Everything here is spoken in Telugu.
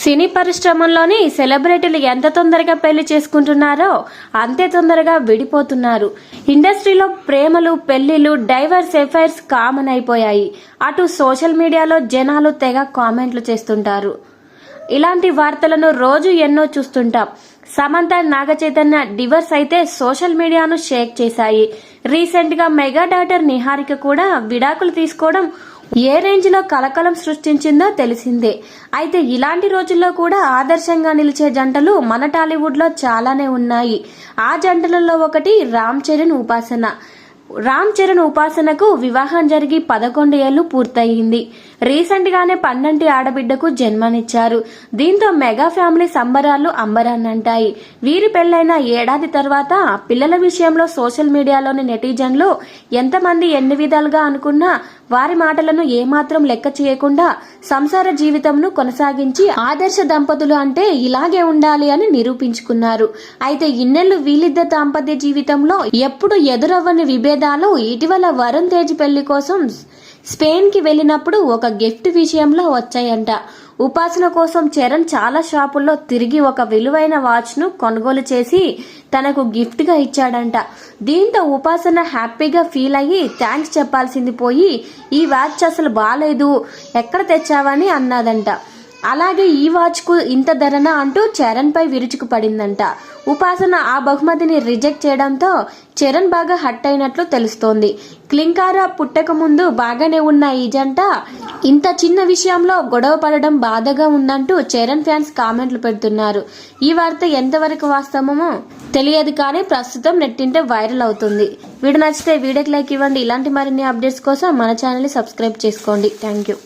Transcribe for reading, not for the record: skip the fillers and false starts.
సినీ పరిశ్రమలోని సెలబ్రిటీలు ఎంత తొందరగా పెళ్లి చేసుకుంటున్నారో అంతే తొందరగా విడిపోతున్నారు. ఇండస్ట్రీలో ప్రేమలు, పెళ్లిలు, డైవర్స్, ఎఫైర్స్ కామన్ అయిపోయాయి. అటు సోషల్ మీడియాలో జనాలు తెగ కామెంట్లు చేస్తుంటారు. ఇలాంటి వార్తలను రోజు ఎన్నో చూస్తుంటాం. సమంత, నాగచైతన్య డివర్స్ అయితే సోషల్ మీడియాను షేక్ చేశాయి. రీసెంట్ గా మెగా డాటర్ నిహారిక కూడా విడాకులు తీసుకోవడం ఏ రేంజ్ లో కలకలం సృష్టించిందో తెలిసిందే. అయితే ఇలాంటి రోజుల్లో కూడా ఆదర్శంగా నిలిచే జంటలు మన టాలీవుడ్ లో చాలానే ఉన్నాయి. ఆ జంటలలో ఒకటి రామ్ చరణ్, ఉపాసన. రామ్ చరణ్, ఉపాసనకు వివాహం జరిగి 11 ఏళ్లు పూర్తయింది. రీసెంట్ గానే 12 ఆడబిడ్డకు జన్మనిచ్చారు. దీంతో మెగా ఫ్యామిలీ సంబరాలు అంబరాన్నంటాయి. వీరి పెళ్లైన ఏడాది తర్వాత పిల్లల విషయంలో సోషల్ మీడియాలోని నెటిజన్లు ఎంతమంది ఎన్ని విధాలుగా అనుకున్నా వారి మాటలను ఏమాత్రం లెక్క చేయకుండా సంసార జీవితంను కొనసాగించి ఆదర్శ దంపతులు అంటే ఇలాగే ఉండాలి అని నిరూపించుకున్నారు. అయితే ఇన్నేళ్లు వీళ్ళిద్దరి దాంపత్య జీవితంలో ఎప్పుడు ఎదురవ్వని విభేదాలు ఇటీవల వరుణ్ తేజ్ పెళ్లి కోసం స్పెయిన్ కి వెళ్లినప్పుడు ఒక గిఫ్ట్ విషయంలో వచ్చాయంట. ఉపాసన కోసం చరణ్ చాలా షాపుల్లో తిరిగి ఒక విలువైన వాచ్ ను కొనుగోలు చేసి తనకు గిఫ్ట్ గా ఇచ్చాడంట. దీంతో ఉపాసన హ్యాపీగా ఫీల్ అయ్యి థ్యాంక్స్ చెప్పాల్సింది పోయి ఈ వాచ్ అసలు బాలేదు, ఎక్కడ తెచ్చావని అన్నదంట. అలాగే ఈ వాచ్ కు ఇంత ధరనా అంటూ చరణ్ పై విరుచుకు పడిందంట. ఉపాసన ఆ బహుమతిని రిజెక్ట్ చేయడంతో చరణ్ బాగా హట్ అయినట్లు తెలుస్తోంది. క్లింకారా పుట్టక ముందు బాగానే ఉన్న ఈ జంట ఇంత చిన్న విషయంలో గొడవ పడడం బాధగా ఉందంటూ చరణ్ ఫ్యాన్స్ కామెంట్లు పెడుతున్నారు. ఈ వార్త ఎంతవరకు వాస్తవమో తెలియదు కానీ ప్రస్తుతం నెట్టింటే వైరల్ అవుతుంది. వీడియో నచ్చితే వీడియోకి లైక్ ఇవ్వండి. ఇలాంటి మరిన్ని అప్డేట్స్ కోసం మన ఛానల్ ని సబ్స్క్రైబ్ చేసుకోండి. Thank you.